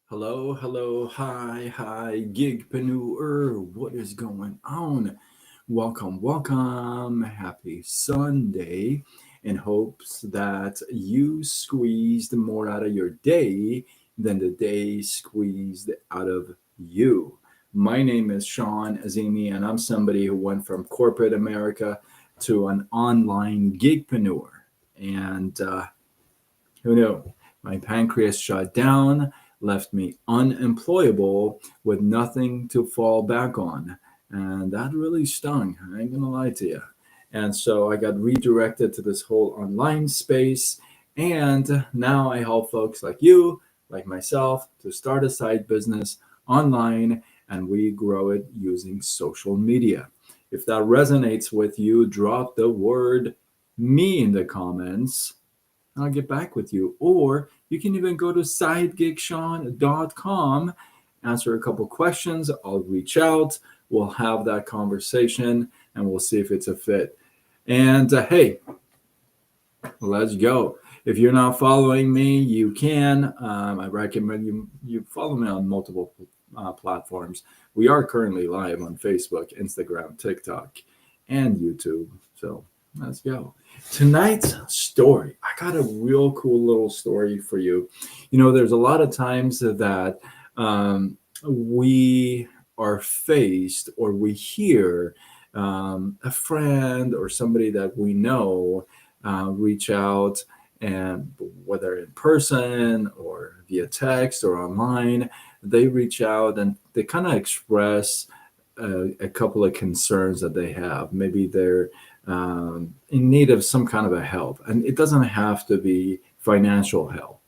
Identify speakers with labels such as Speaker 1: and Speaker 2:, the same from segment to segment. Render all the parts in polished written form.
Speaker 1: Hello, hello, hi, gigpreneur. What is going on? Welcome. Happy Sunday. In hopes that you squeezed more out of your day than the day squeezed out of you. My name is Sean Azimi, and I'm somebody who went from corporate America to an online gigpreneur. And who knew? My pancreas shut down, left me unemployable with nothing to fall back on. And that really stung. I ain't gonna lie to you. And so I got redirected to this whole online space. And now I help folks like you, like myself, to start a side business online and we grow it using social media. If that resonates with you, drop the word me in the comments and I'll get back with you. Or you can even go to sidegigshawn.com, answer a couple questions. I'll reach out. We'll have that conversation and we'll see if it's a fit. And hey, let's go. If you're not following me, you can. I recommend you follow me on multiple platforms. We are currently live on Facebook, Instagram, TikTok, and YouTube. So let's go. Tonight's story. I got a real cool little story for you. You know, there's a lot of times that we are faced or we hear a friend or somebody that we know reach out, and whether in person or via text or online, they reach out and they kind of express a couple of concerns that they have. Maybe they're in need of some kind of a help, and it doesn't have to be financial help,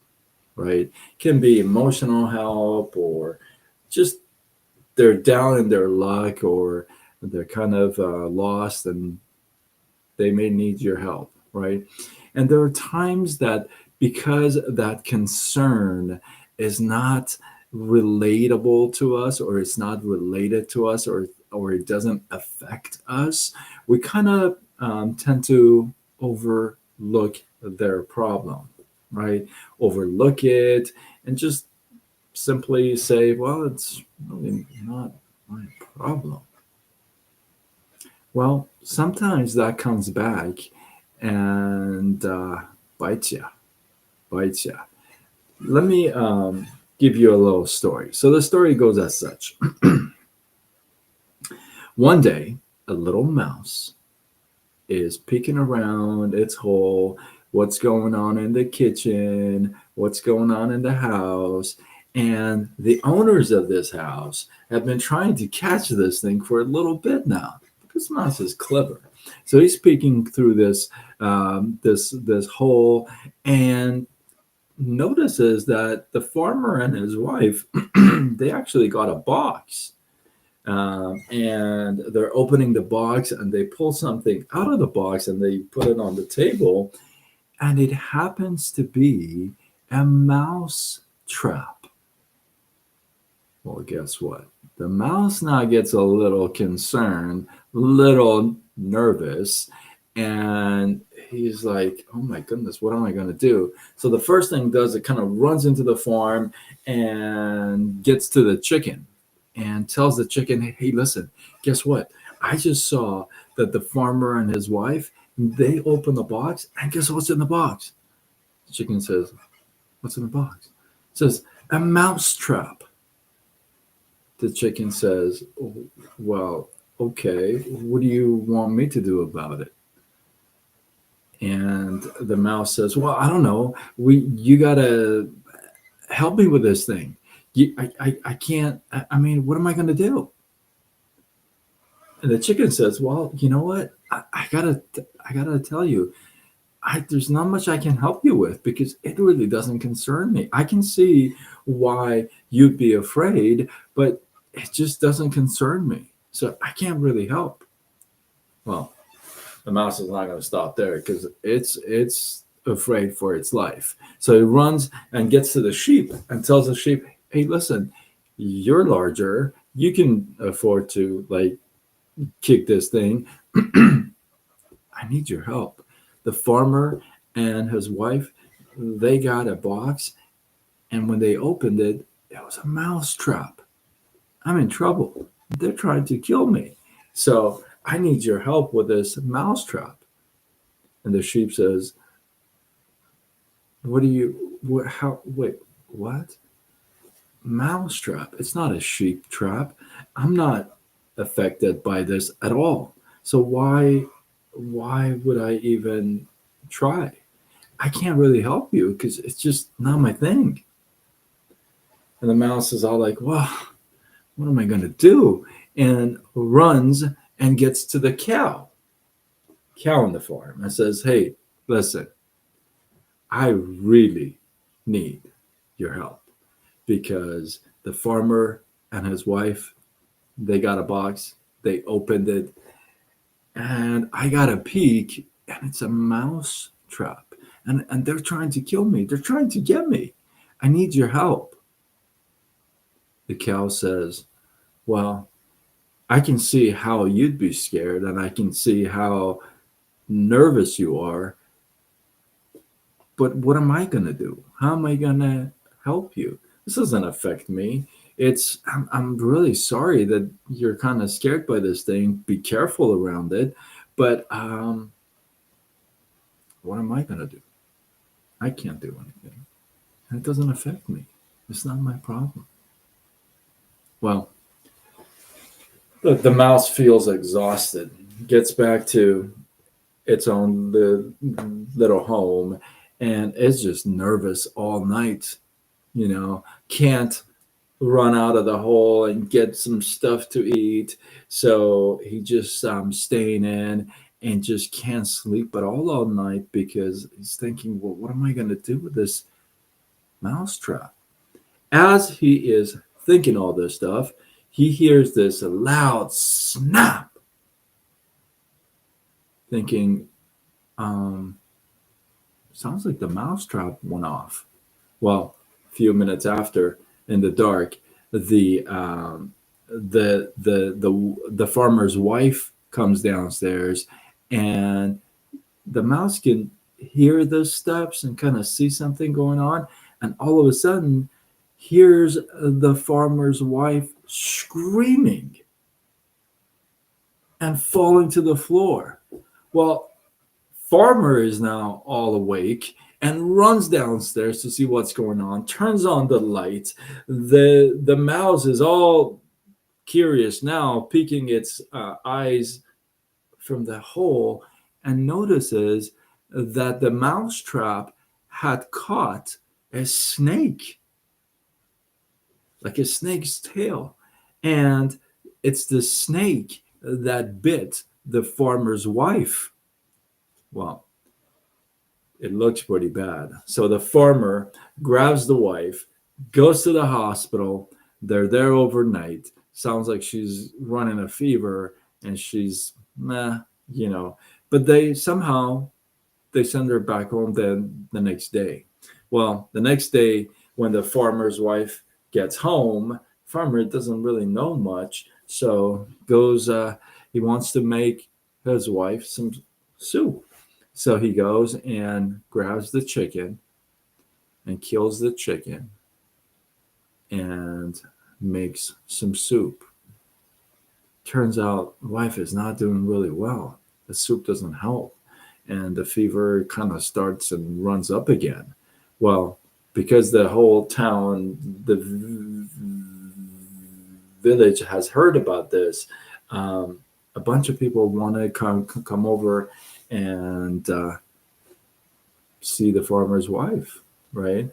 Speaker 1: right? It can be emotional help, or just they're down in their luck, or they're kind of lost and they may need your help, right? And there are times that because that concern is not relatable to us, or it's not related to us, or it doesn't affect us, we kind of tend to overlook their problem, right? Overlook it and just simply say, well, it's really not my problem. Well, sometimes that comes back and bites you, bites you. Let me give you a little story. So the story goes as such. One day, a little mouse is peeking around its hole, what's going on in the kitchen, what's going on in the house. And the owners of this house have been trying to catch this thing for a little bit now. This mouse is clever. So he's peeking through this hole and notices that the farmer and his wife they actually got a box, and they're opening the box and they pull something out of the box and they put it on the table, and it happens to be a mouse trap. Well, guess what? The mouse now gets a little concerned, little nervous, and he's like, oh my goodness, what am I going to do? So the first thing does, it kind of runs into the farm and gets to the chicken and tells the chicken, hey, listen, guess what? I just saw that the farmer and his wife, they open the box, and guess what's in the box? The chicken says, what's in the box? It says, a mouse trap. The chicken says, well, okay, what do you want me to do about it? And the mouse says, well, I don't know. You gotta help me with this thing. I can't. I mean, what am I gonna do? And the chicken says, well, you know what? I gotta tell you, there's not much I can help you with because it really doesn't concern me. I can see why you'd be afraid, but it just doesn't concern me. So I can't really help. Well, the mouse is not going to stop there because it's afraid for its life. So it runs and gets to the sheep and tells the sheep, "Hey, listen, you're larger. You can afford to like kick this thing. I need your help." The farmer and his wife, they got a box, and when they opened it, It was a mouse trap. I'm in trouble. They're trying to kill me. So I need your help with this mouse trap. And the sheep says, what do you, what, how, wait, what? Mouse trap? It's not a sheep trap. I'm not affected by this at all. So why would I even try? I can't really help you because it's just not my thing. And the mouse is all like, well, what am I going to do? And runs and gets to the cow on the farm, and says, hey, listen, I really need your help because the farmer and his wife, they got a box, they opened it, and I got a peek, and it's a mouse trap. And they're trying to kill me. They're trying to get me. I need your help. The cow says, well, I can see how you'd be scared, and I can see how nervous you are. But what am I going to do? How am I going to help you? This doesn't affect me. I'm really sorry that you're kind of scared by this thing. Be careful around it. But what am I going to do? I can't do anything. And it doesn't affect me. It's not my problem. Well, the mouse feels exhausted, gets back to its own little home, and is just nervous all night. Can't run out of the hole and get some stuff to eat. So he just staying in and just can't sleep at all night because he's thinking, well, what am I going to do with this mousetrap? As he is thinking all this stuff, he hears this loud snap, thinking, um, sounds like the mousetrap went off. Well, a few minutes after, in the dark, the the farmer's wife comes downstairs, and the mouse can hear those steps and kind of see something going on, and all of a sudden hears the farmer's wife screaming and falling to the floor. Well, farmer is now all awake and runs downstairs to see what's going on, turns on the light. The mouse is all curious now, peeking its eyes from the hole, and notices that the mouse trap had caught a snake, like a snake's tail. And it's the snake that bit the farmer's wife. Well, it looks pretty bad. So the farmer grabs the wife, goes to the hospital. They're there overnight. Sounds like she's running a fever and she's meh, you know. But they send her back home then the next day. Well, the next day when the farmer's wife gets home, farmer doesn't really know much, so goes. He wants to make his wife some soup. So he goes and grabs the chicken and kills the chicken and makes some soup. Turns out wife is not doing really well. The soup doesn't help. And the fever kind of starts and runs up again. Well, because the whole town, the village has heard about this, a bunch of people want to come over and see the farmer's wife, right?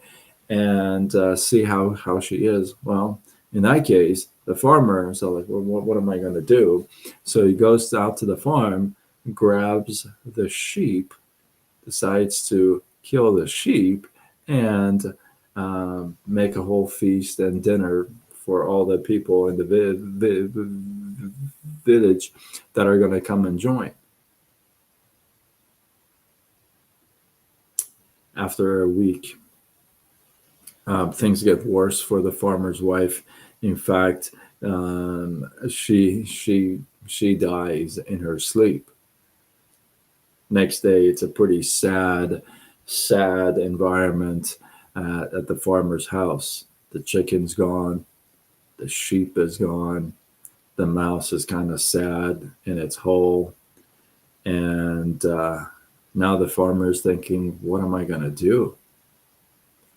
Speaker 1: And see how she is. Well, in that case, the farmer is like, well, what am I going to do? So he goes out to the farm, grabs the sheep, decides to kill the sheep, and make a whole feast and dinner for all the people in the village that are going to come and join. After a week, things get worse for the farmer's wife. In fact, she dies in her sleep. Next day, it's a pretty sad environment at the farmer's house. The chicken's gone, the sheep is gone, the mouse is kind of sad in its hole, and now the farmer is thinking, what am I going to do?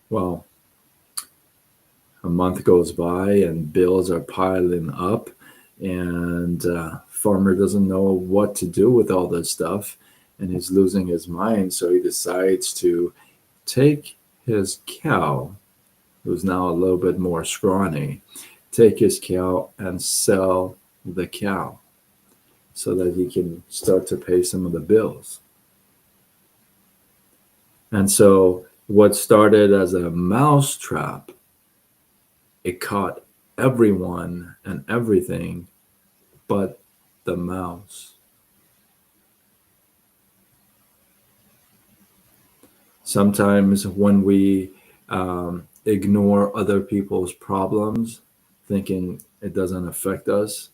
Speaker 1: Well, a month goes by and bills are piling up, and farmer doesn't know what to do with all this stuff, and he's losing his mind. So he decides to take his cow, who's now a little bit more scrawny, take his cow and sell the cow so that he can start to pay some of the bills. And so what started as a mouse trap, it caught everyone and everything but the mouse. Sometimes when we ignore other people's problems, thinking it doesn't affect us,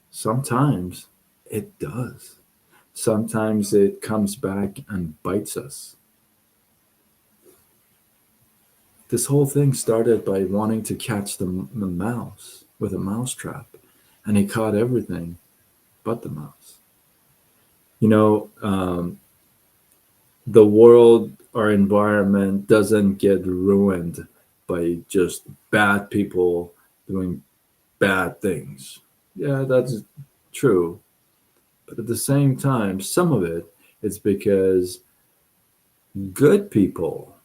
Speaker 1: sometimes it does. Sometimes it comes back and bites us. This whole thing started by wanting to catch the mouse with a mouse trap, and he caught everything but the mouse. You know, the world, our environment doesn't get ruined by just bad people doing bad things. Yeah, that's true. But at the same time, some of it is because good people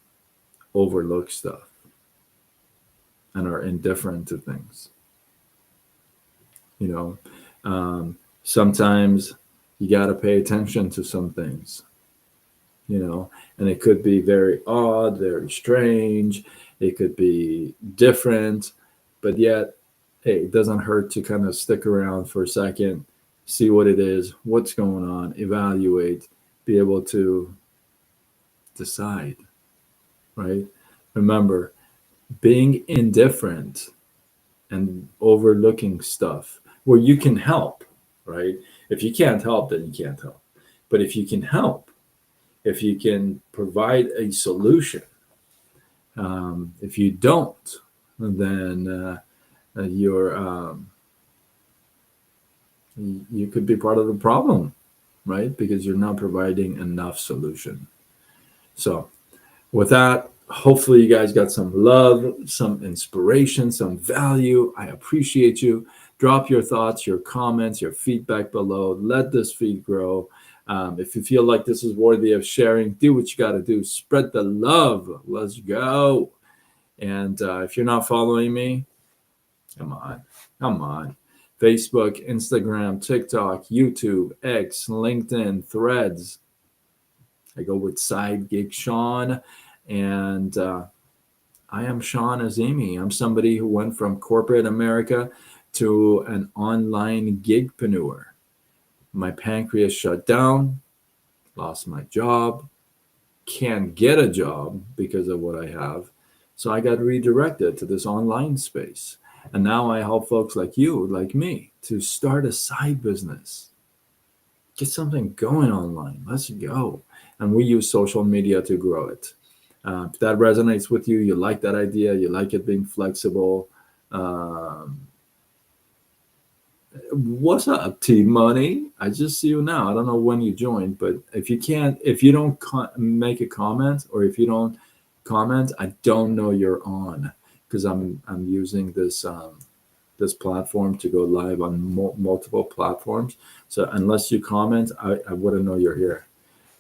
Speaker 1: overlook stuff and are indifferent to things. You know, sometimes you got to pay attention to some things, and it could be very odd, very strange. It could be different, but yet, hey, it doesn't hurt to kind of stick around for a second, see what it is, what's going on, evaluate, be able to decide, right? Remember, being indifferent and overlooking stuff where you can help, right? If you can't help, then you can't help. But if you can help, if you can provide a solution, if you don't, then you could be part of the problem, right? Because you're not providing enough solution. So with that, hopefully you guys got some love, some inspiration, some value. I appreciate you. Drop your thoughts, your comments, your feedback below. Let this feed grow. If you feel like this is worthy of sharing, do what you got to do. Spread the love. Let's go. And if you're not following me, come on. Come on. Facebook, Instagram, TikTok, YouTube, X, LinkedIn, Threads. I go with Side Gig Sean. And I am Sean Azimi. I'm somebody who went from corporate America to an online gigpreneur. My pancreas shut down, lost my job, can't get a job because of what I have. So I got redirected to this online space. And now I help folks like you, like me, to start a side business. Get something going online. Let's go. And we use social media to grow it. If that resonates with you, you like that idea, you like it being flexible. What's up, T Money? I just see you now. I don't know when you joined, but if you don't make a comment, or if you don't comment, I don't know you're on, because I'm using this platform to go live on multiple platforms. So unless you comment, I wouldn't know you're here.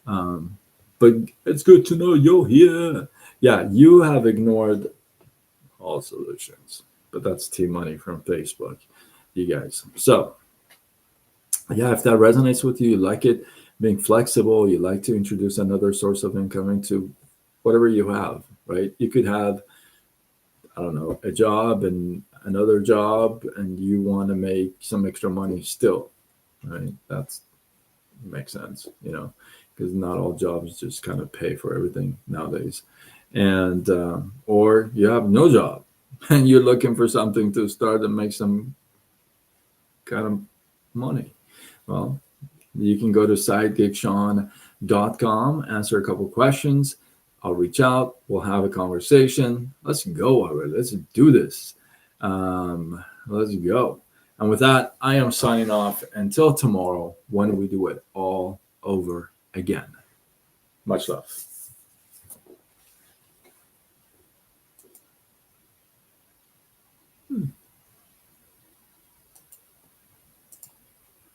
Speaker 1: But it's good to know you're here. Yeah, you have ignored all solutions, but that's T Money from Facebook, you guys. So yeah, if that resonates with you, you like it being flexible, you like to introduce another source of income into whatever you have, right? You could have, I don't know, a job and another job, and you want to make some extra money still, right? That's makes sense, because not all jobs just kind of pay for everything nowadays. And or you have no job and you're looking for something to start and make some kind of money. Well, you can go to sidegigsean.com, answer a couple questions. I'll reach out. We'll have a conversation. Let's go, Albert. Let's do this. Let's go. And with that, I am signing off until tomorrow when we do it all over again. Much love.